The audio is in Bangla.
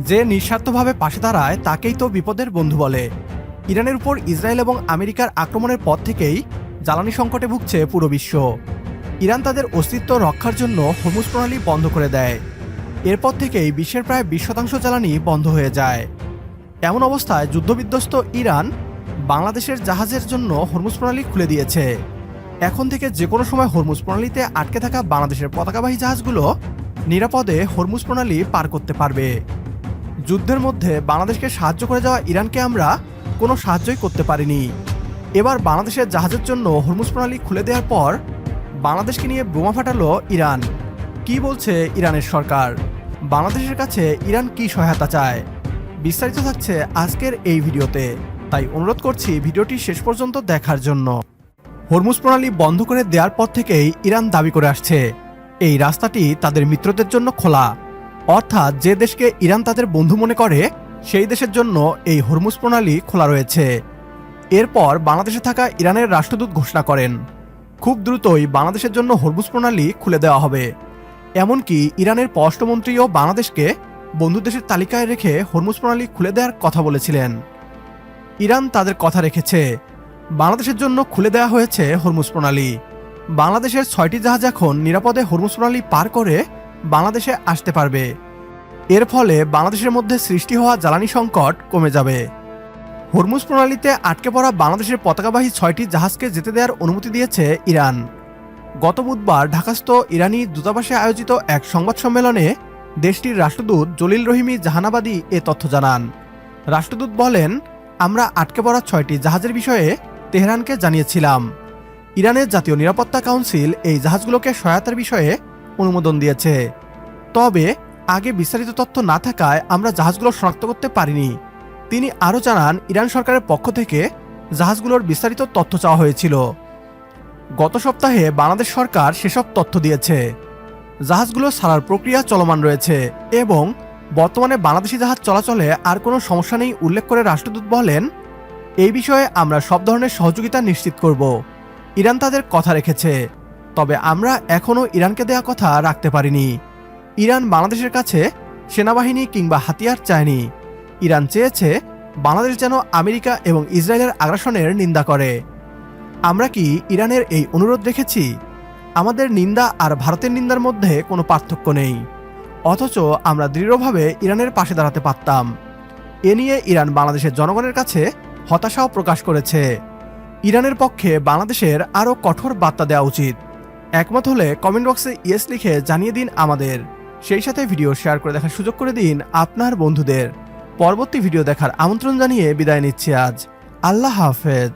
যে নিঃস্বার্থভাবে পাশে দাঁড়ায় তাকেই তো বিপদের বন্ধু বলে। ইরানের উপর ইসরায়েল এবং আমেরিকার আক্রমণের পর থেকেই জ্বালানি সংকটে ভুগছে পুরো বিশ্ব। ইরান তাদের অস্তিত্ব রক্ষার জন্য হরমুজ প্রণালী বন্ধ করে দেয়। এরপর থেকেই বিশ্বের প্রায় 20% জ্বালানি বন্ধ হয়ে যায়। এমন অবস্থায় যুদ্ধবিধ্বস্ত ইরান বাংলাদেশের জাহাজের জন্য হরমুজ প্রণালী খুলে দিয়েছে। এখন থেকে যে কোনো সময় হরমুজ প্রণালীতে আটকে থাকা বাংলাদেশের পতাকাবাহী জাহাজগুলো নিরাপদে হরমুজ প্রণালী পার করতে পারবে। যুদ্ধের মধ্যে বাংলাদেশকে সাহায্য করে যাওয়া ইরানকে আমরা কোনো সাহায্যই করতে পারিনি। এবার বাংলাদেশের জাহাজের জন্য হরমুজ প্রণালী খুলে দেওয়ার পর বাংলাদেশকে নিয়ে বোমা ফাটালো ইরান। কি বলছে ইরানের সরকার? বাংলাদেশের কাছে ইরান কি সহায়তা চায়? বিস্তারিত থাকছে আজকের এই ভিডিওতে, তাই অনুরোধ করছি ভিডিওটি শেষ পর্যন্ত দেখার জন্য। হরমুজ প্রণালী বন্ধ করে দেওয়ার পর থেকেই ইরান দাবি করে আসছে এই রাস্তাটি তাদের মিত্রদের জন্য খোলা, অর্থাৎ যে দেশকে ইরান তাদের বন্ধু মনে করে সেই দেশের জন্য এই হরমুজ প্রণালী খোলা রয়েছে। এরপর বাংলাদেশে থাকা ইরানের রাষ্ট্রদূত ঘোষণা করেন খুব দ্রুতই বাংলাদেশের জন্য হরমুজ প্রণালী খুলে দেওয়া হবে। এমনকি ইরানের পররাষ্ট্রমন্ত্রীও বাংলাদেশকে বন্ধু দেশের তালিকায় রেখে হরমুজ প্রণালী খুলে দেওয়ার কথা বলেছিলেন। ইরান তাদের কথা রেখেছে, বাংলাদেশের জন্য খুলে দেওয়া হয়েছে হরমুজ প্রণালী। বাংলাদেশের 6টি জাহাজ এখন নিরাপদে হরমুজ প্রণালী পার করে বাংলাদেশে আসতে পারবে। এর ফলে বাংলাদেশের মধ্যে সৃষ্টি হওয়া জ্বালানি সংকট কমে যাবে। হরমুজ প্রণালীতে আটকে পড়া বাংলাদেশের পতাকাবাহী 6টি জাহাজকে যেতে দেওয়ার অনুমতি দিয়েছে ইরান। গত বুধবার ঢাকাস্থ ইরানি দূতাবাসে আয়োজিত এক সংবাদ সম্মেলনে দেশটির রাষ্ট্রদূত জলিল রহিমি জাহানাবাদী এ তথ্য জানান। রাষ্ট্রদূত বলেন, আমরা আটকে পড়া 6টি জাহাজের বিষয়ে তেহরানকে জানিয়েছিলাম। ইরানের জাতীয় নিরাপত্তা কাউন্সিল এই জাহাজগুলোকে সহায়তার বিষয়ে অনুমোদন দিয়েছে। তবে আগে বিস্তারিত তথ্য না থাকায় আমরা জাহাজগুলো শনাক্ত করতে পারিনি। তিনি আরও জানান, ইরান সরকারের পক্ষ থেকে জাহাজগুলোর বিস্তারিত তথ্য চাওয়া হয়েছিল। গত সপ্তাহে বাংলাদেশ সরকার সেসব তথ্য দিয়েছে। জাহাজগুলো ছাড়ার প্রক্রিয়া চলমান রয়েছে এবং বর্তমানে বাংলাদেশি জাহাজ চলাচলে আর কোনো সমস্যা নেই উল্লেখ করে রাষ্ট্রদূত বলেন, এই বিষয়ে আমরা সব ধরনের সহযোগিতা নিশ্চিত করব। ইরান তাদের কথা রেখেছে, তবে আমরা এখনও ইরানকে দেয়া কথা রাখতে পারিনি। ইরান বাংলাদেশের কাছে সেনাবাহিনী কিংবা হাতিয়ার চায়নি। ইরান চেয়েছে বাংলাদেশ যেন আমেরিকা এবং ইসরায়েলের আগ্রাসনের নিন্দা করে। আমরা কি ইরানের এই অনুরোধ রেখেছি? আমাদের নিন্দা আর ভারতের নিন্দার মধ্যে কোনো পার্থক্য নেই, অথচ আমরা দৃঢ়ভাবে ইরানের পাশে দাঁড়াতে পারতাম। এ নিয়ে ইরান বাংলাদেশের জনগণের কাছে হতাশাও প্রকাশ করেছে। ইরানের পক্ষে বাংলাদেশের আরও কঠোর বার্তা দেওয়া উচিত। একমত হলে কমেন্ট বক্সে ইয়েস লিখে জানিয়ে দিন আমাদের। সেই সাথে ভিডিও শেয়ার করে দেখার সুযোগ করে দিন আপনার বন্ধুদের। পরবর্তী ভিডিও দেখার আমন্ত্রণ জানিয়ে বিদায় নিচ্ছি আজ। আল্লাহ হাফেজ।